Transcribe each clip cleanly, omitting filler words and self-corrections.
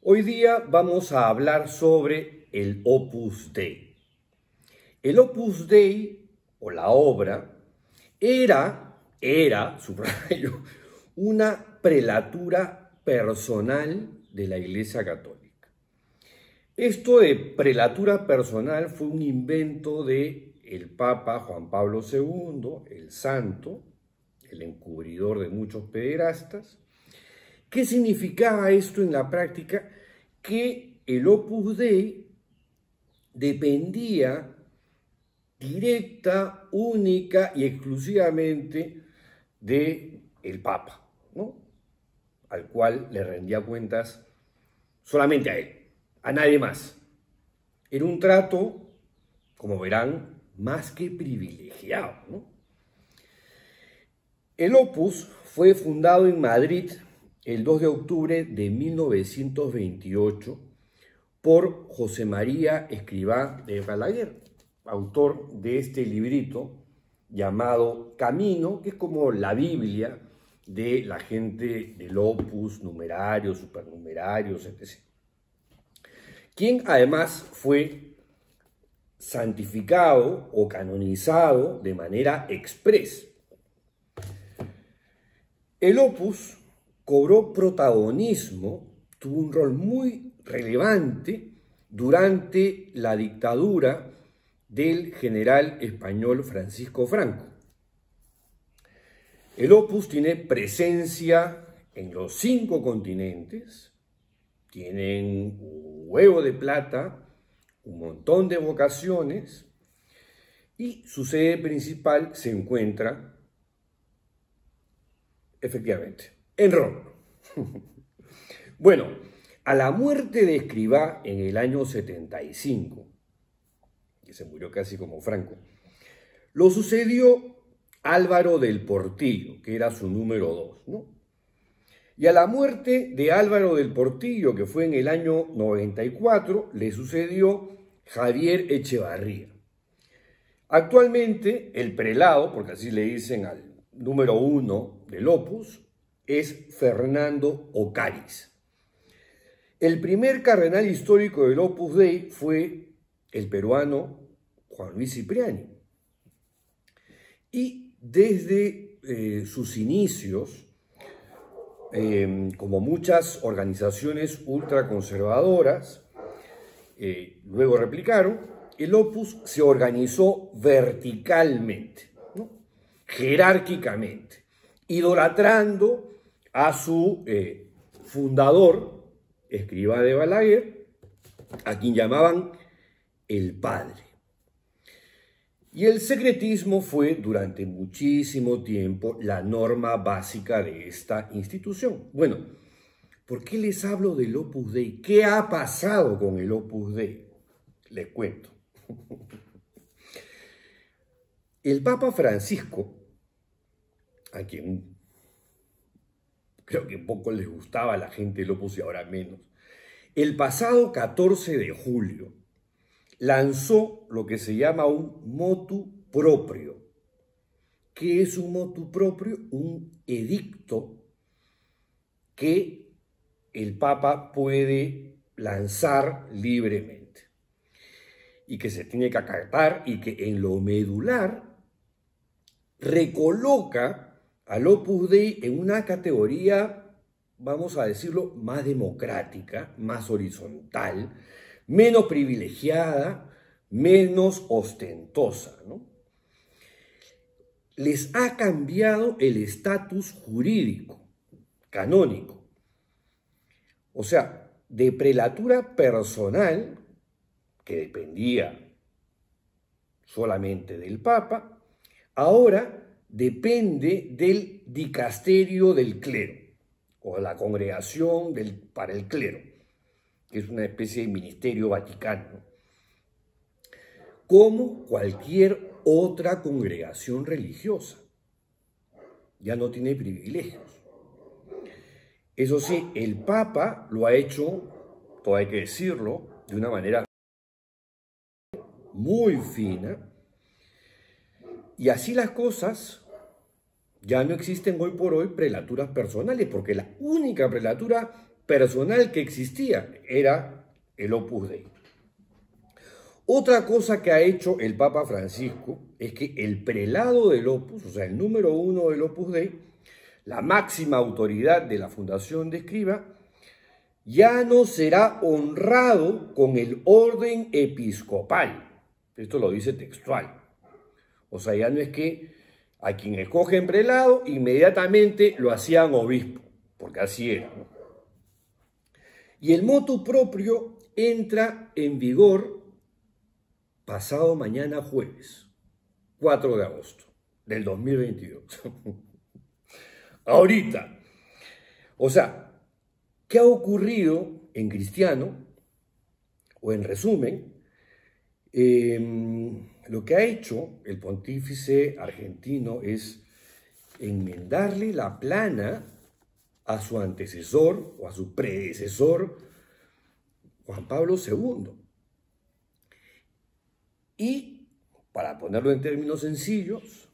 Hoy día vamos a hablar sobre el Opus Dei. El Opus Dei, o la obra, era, subrayo, una prelatura personal de la Iglesia Católica. Esto de prelatura personal fue un invento del Papa Juan Pablo II, el Santo, el encubridor de muchos pederastas. ¿Qué significaba esto en la práctica? Que el Opus Dei dependía directa, única y exclusivamente del Papa, ¿no? Al cual le rendía cuentas solamente a él, a nadie más. Era un trato, como verán, más que privilegiado, ¿no? El Opus fue fundado en Madrid el 2 de octubre de 1928 por José María Escrivá de Balaguer, autor de este librito llamado Camino, que es como la Biblia de la gente del Opus, numerarios, supernumerarios, etc. Quien además fue santificado o canonizado de manera express. El Opus cobró protagonismo, tuvo un rol muy relevante durante la dictadura del general español Francisco Franco. El Opus tiene presencia en los 5 continentes, tienen un huevo de plata, un montón de vocaciones y su sede principal se encuentra, efectivamente, en Roma. Bueno, a la muerte de Escrivá en el año 75, que se murió casi como Franco, lo sucedió Álvaro del Portillo, que era su número 2, ¿no? Y a la muerte de Álvaro del Portillo, que fue en el año 94, le sucedió Javier Echevarría. Actualmente, el prelado, porque así le dicen al número 1 del Opus, es Fernando Ocariz. El primer cardenal histórico del Opus Dei fue el peruano Juan Luis Cipriani. Y desde sus inicios, como muchas organizaciones ultraconservadoras luego replicaron, el Opus se organizó verticalmente, ¿no? Jerárquicamente, idolatrando a su fundador, Escrivá de Balaguer, a quien llamaban el Padre. Y el secretismo fue durante muchísimo tiempo la norma básica de esta institución. Bueno, ¿por qué les hablo del Opus Dei? ¿Qué ha pasado con el Opus Dei? Les cuento. El Papa Francisco, a quien creo que poco les gustaba a la gente del Opus y ahora menos, el pasado 14 de julio lanzó lo que se llama un motu proprio. ¿Qué es un motu proprio? Un edicto que el Papa puede lanzar libremente y que se tiene que acatar y que en lo medular recoloca al Opus Dei en una categoría, vamos a decirlo, más democrática, más horizontal, menos privilegiada, menos ostentosa, ¿no? Les ha cambiado el estatus jurídico, canónico. O sea, de prelatura personal, que dependía solamente del Papa, ahora depende del dicasterio del clero, o la congregación para el clero, que es una especie de ministerio vaticano, como cualquier otra congregación religiosa. Ya no tiene privilegios. Eso sí, el Papa lo ha hecho, todo hay que decirlo, de una manera muy fina, y así las cosas, ya no existen hoy por hoy prelaturas personales, porque la única prelatura personal que existía, era el Opus Dei. Otra cosa que ha hecho el Papa Francisco es que el prelado del Opus, o sea, el número 1 del Opus Dei, la máxima autoridad de la Fundación de Escriba, ya no será honrado con el orden episcopal. Esto lo dice textual. O sea, ya no es que a quien escogen prelado, inmediatamente lo hacían obispo, porque así era, ¿no? Y el motu propio entra en vigor pasado mañana jueves, 4 de agosto del 2022. Ahorita. O sea, ¿qué ha ocurrido en Cristiano? O en resumen, lo que ha hecho el pontífice argentino es enmendarle la plana a su antecesor o a su predecesor, Juan Pablo II. Y, para ponerlo en términos sencillos,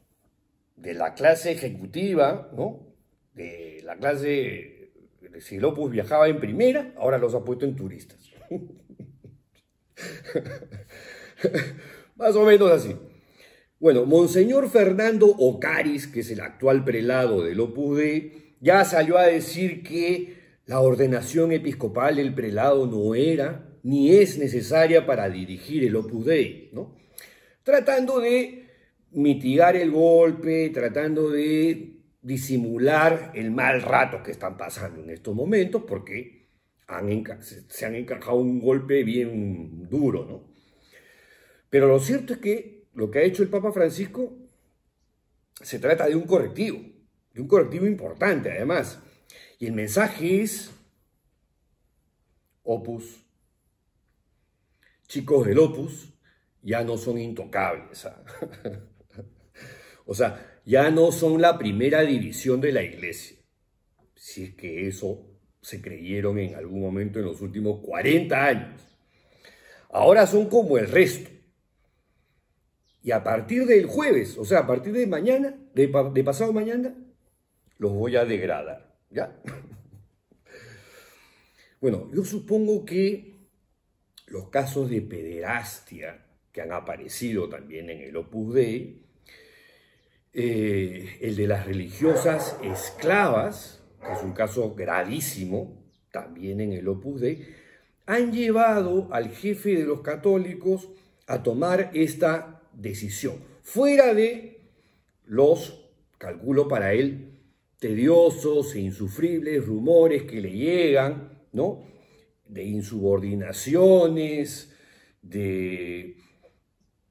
de la clase ejecutiva, ¿no? De la clase, si el Opus viajaba en primera, ahora los ha puesto en turistas. Más o menos así. Bueno, Monseñor Fernando Ocaris, que es el actual prelado del Opus Dei, ya salió a decir que la ordenación episcopal del prelado no era ni es necesaria para dirigir el Opus Dei, ¿no? Tratando de mitigar el golpe, tratando de disimular el mal rato que están pasando en estos momentos, porque se han encajado un golpe bien duro, ¿no? Pero lo cierto es que lo que ha hecho el Papa Francisco se trata de un correctivo importante además. Y el mensaje es: Opus, chicos del Opus, ya no son intocables. O sea, ya no son la primera división de la iglesia. Si es que eso se creyeron en algún momento en los últimos 40 años. Ahora son como el resto. Y a partir del jueves, o sea, a partir de mañana, de pasado mañana, los voy a degradar, ¿ya? Bueno, yo supongo que los casos de pederastia que han aparecido también en el Opus Dei, el de las religiosas esclavas, que es un caso gravísimo, también en el Opus Dei, han llevado al jefe de los católicos a tomar esta decisión, fuera de los, calculo para él, tediosos e insufribles rumores que le llegan, ¿no? De insubordinaciones, de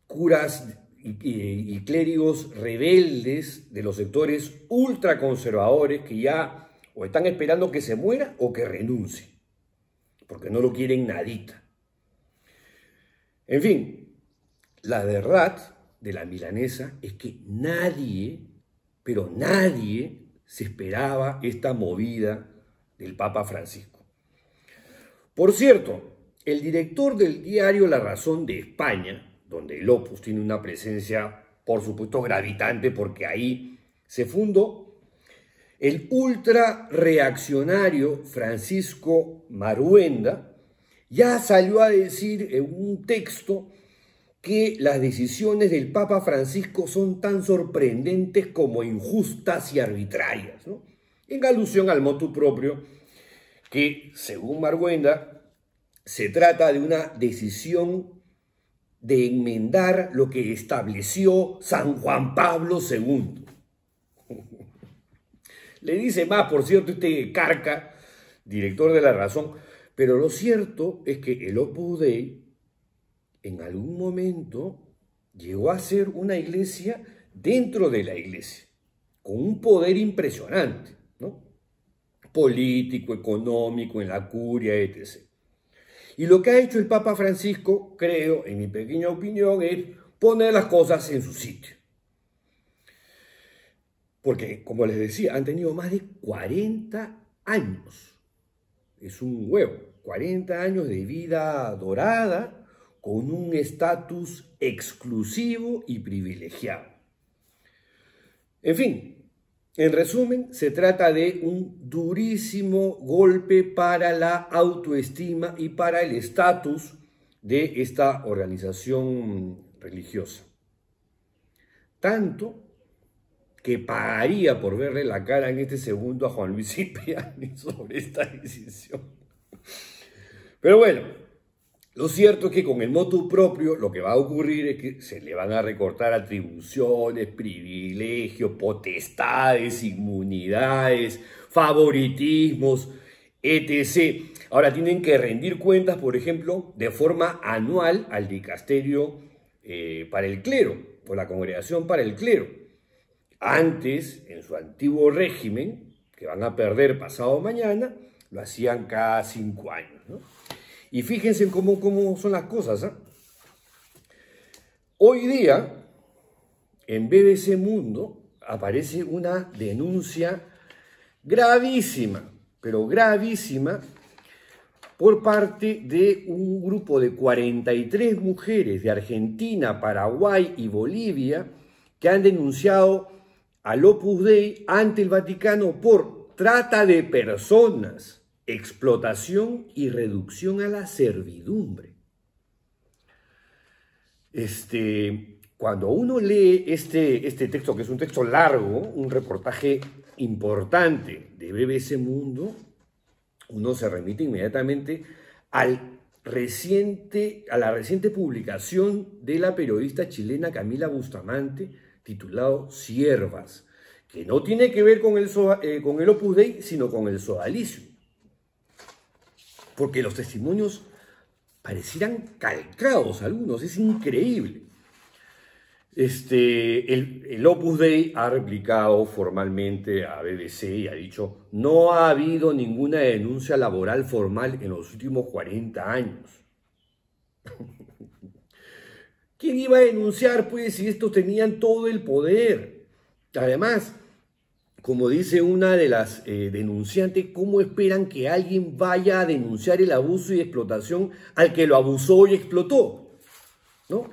curas y clérigos rebeldes de los sectores ultraconservadores que ya o están esperando que se muera o que renuncie, porque no lo quieren nadita. En fin, la verdad de la milanesa es que nadie, pero nadie, se esperaba esta movida del Papa Francisco. Por cierto, el director del diario La Razón de España, donde el Opus tiene una presencia, por supuesto, gravitante, porque ahí se fundó, el ultra reaccionario Francisco Marhuenda ya salió a decir en un texto que las decisiones del Papa Francisco son tan sorprendentes como injustas y arbitrarias, ¿no? En alusión al motu propio, que, según Marhuenda, se trata de una decisión de enmendar lo que estableció San Juan Pablo II. Le dice más, por cierto, este Carca, director de La Razón, pero lo cierto es que el Opus Dei en algún momento llegó a ser una iglesia dentro de la iglesia, con un poder impresionante, ¿no? Político, económico, en la curia, etc. Y lo que ha hecho el Papa Francisco, creo, en mi pequeña opinión, es poner las cosas en su sitio. Porque, como les decía, han tenido más de 40 años. Es un huevo, 40 años de vida dorada, con un estatus exclusivo y privilegiado. En fin, En resumen, se trata de un durísimo golpe para la autoestima y para el estatus de esta organización religiosa. Tanto que pagaría por verle la cara en este segundo a Juan Luis Cipriani sobre esta decisión. Pero bueno, lo cierto es que con el motu propio lo que va a ocurrir es que se le van a recortar atribuciones, privilegios, potestades, inmunidades, favoritismos, etc. Ahora tienen que rendir cuentas, por ejemplo, de forma anual al dicasterio para el clero o la congregación para el clero. Antes, en su antiguo régimen, que van a perder pasado mañana, lo hacían cada 5 años, ¿no? Y fíjense cómo son las cosas, ¿eh? Hoy día, en BBC Mundo, aparece una denuncia gravísima, pero gravísima, por parte de un grupo de 43 mujeres de Argentina, Paraguay y Bolivia que han denunciado al Opus Dei ante el Vaticano por trata de personas, explotación y reducción a la servidumbre. Cuando uno lee este texto, que es un texto largo, un reportaje importante de BBC Mundo, uno se remite inmediatamente a la reciente publicación de la periodista chilena Camila Bustamante, titulado Siervas, que no tiene que ver con el Opus Dei, sino con el sodalicio. Porque los testimonios parecieran calcados algunos, es increíble. El Opus Dei ha replicado formalmente a BBC y ha dicho: no ha habido ninguna denuncia laboral formal en los últimos 40 años. ¿Quién iba a denunciar, pues, si estos tenían todo el poder? Además, como dice una de las denunciantes, ¿cómo esperan que alguien vaya a denunciar el abuso y explotación al que lo abusó y explotó? ¿No?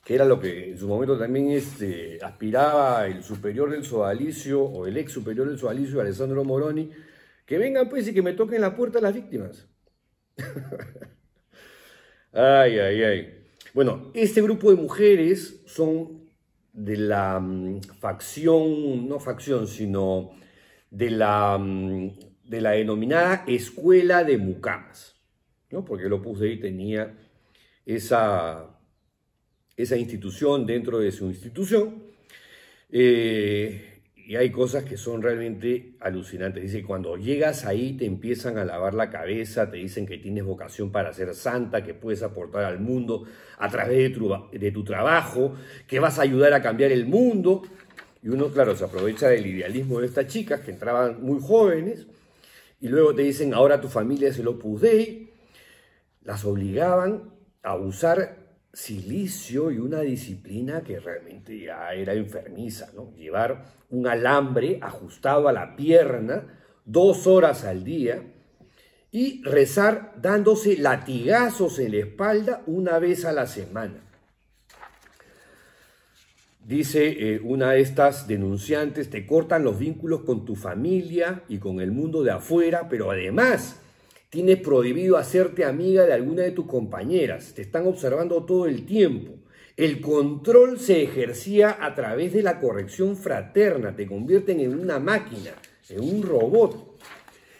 Que era lo que en su momento también aspiraba el superior del sodalicio, o el ex superior del sodalicio, Alessandro Moroni, que vengan, pues, y que me toquen la puerta a las víctimas. Ay, ay, ay. Bueno, este grupo de mujeres son de la sino de la denominada Escuela de Mucamas, ¿no? Porque el Opus Dei tenía esa institución dentro de su institución, y hay cosas que son realmente alucinantes. Dice, cuando llegas ahí te empiezan a lavar la cabeza, te dicen que tienes vocación para ser santa, que puedes aportar al mundo a través de tu trabajo, que vas a ayudar a cambiar el mundo. Y uno, claro, se aprovecha del idealismo de estas chicas que entraban muy jóvenes, y luego te dicen, ahora tu familia es el Opus Dei. Las obligaban a usar silicio y una disciplina que realmente ya era enfermiza, ¿no? Llevar un alambre ajustado a la pierna 2 horas al día y rezar dándose latigazos en la espalda 1 vez a la semana. Dice una de estas denunciantes, te cortan los vínculos con tu familia y con el mundo de afuera, pero además tienes prohibido hacerte amiga de alguna de tus compañeras. Te están observando todo el tiempo. El control se ejercía a través de la corrección fraterna. Te convierten en una máquina, en un robot.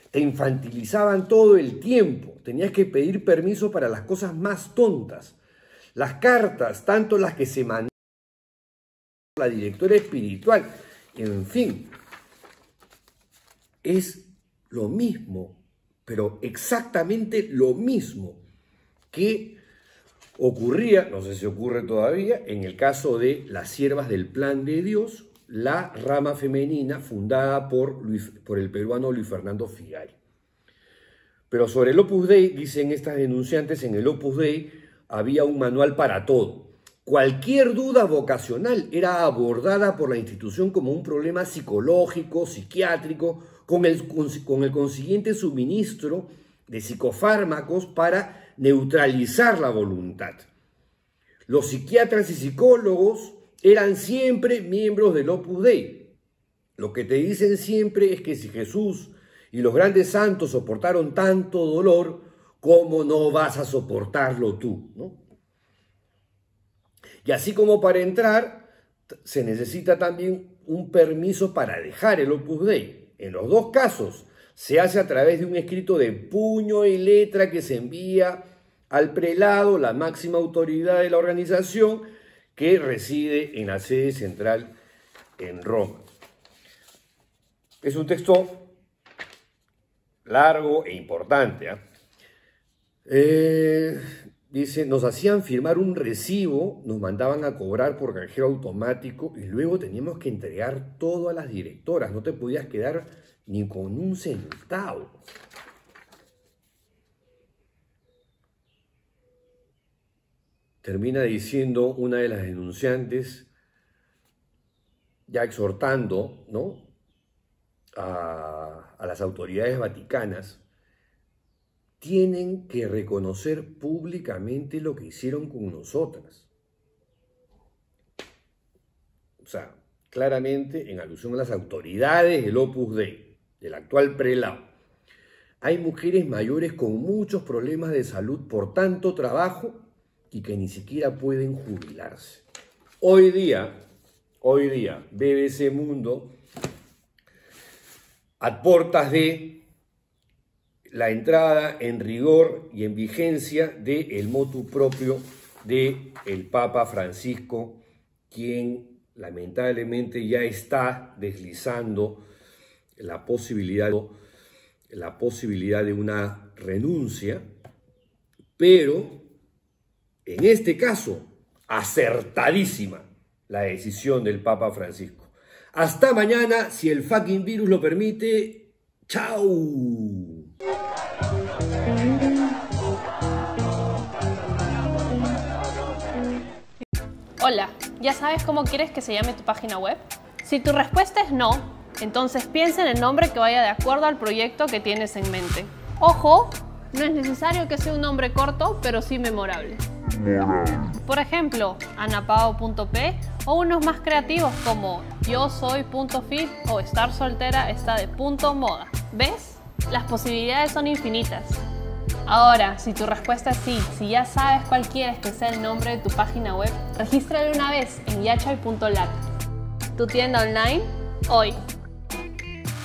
Te infantilizaban todo el tiempo. Tenías que pedir permiso para las cosas más tontas. Las cartas, tanto las que se mandaban por la directora espiritual, en fin, es lo mismo, pero exactamente lo mismo que ocurría, no sé si ocurre todavía, en el caso de las siervas del Plan de Dios, la rama femenina fundada por el peruano Luis Fernando Figari. Pero sobre el Opus Dei, dicen estas denunciantes, en el Opus Dei había un manual para todo. Cualquier duda vocacional era abordada por la institución como un problema psicológico, psiquiátrico, con el consiguiente suministro de psicofármacos para neutralizar la voluntad. Los psiquiatras y psicólogos eran siempre miembros del Opus Dei. Lo que te dicen siempre es que si Jesús y los grandes santos soportaron tanto dolor, ¿cómo no vas a soportarlo tú, ¿no? Y así como para entrar, se necesita también un permiso para dejar el Opus Dei. En los dos casos, se hace a través de un escrito de puño y letra que se envía al prelado, la máxima autoridad de la organización, que reside en la sede central en Roma. Es un texto largo e importante, dice, nos hacían firmar un recibo, nos mandaban a cobrar por cajero automático y luego teníamos que entregar todo a las directoras. No te podías quedar ni con un centavo. Termina diciendo una de las denunciantes, ya exhortando, ¿no?, a las autoridades vaticanas, tienen que reconocer públicamente lo que hicieron con nosotras. O sea, claramente en alusión a las autoridades del Opus Dei, del actual prelado. Hay mujeres mayores con muchos problemas de salud por tanto trabajo y que ni siquiera pueden jubilarse. Hoy día, BBC Mundo, a portas de la entrada en rigor y en vigencia del motu propio del Papa Francisco, quien lamentablemente ya está deslizando la posibilidad de una renuncia, pero en este caso, acertadísima la decisión del Papa Francisco. Hasta mañana, si el fucking virus lo permite. ¡Chao! Hola, ¿ya sabes cómo quieres que se llame tu página web? Si tu respuesta es no, entonces piensa en el nombre que vaya de acuerdo al proyecto que tienes en mente. ¡Ojo! No es necesario que sea un nombre corto, pero sí memorable. Por ejemplo, anapao.p o unos más creativos como yosoy.fit o estar soltera está de .moda. ¿Ves? Las posibilidades son infinitas. Ahora, si tu respuesta es sí, si ya sabes cuál quieres que sea el nombre de tu página web, regístrala una vez en yachay.lat. Tu tienda online, hoy.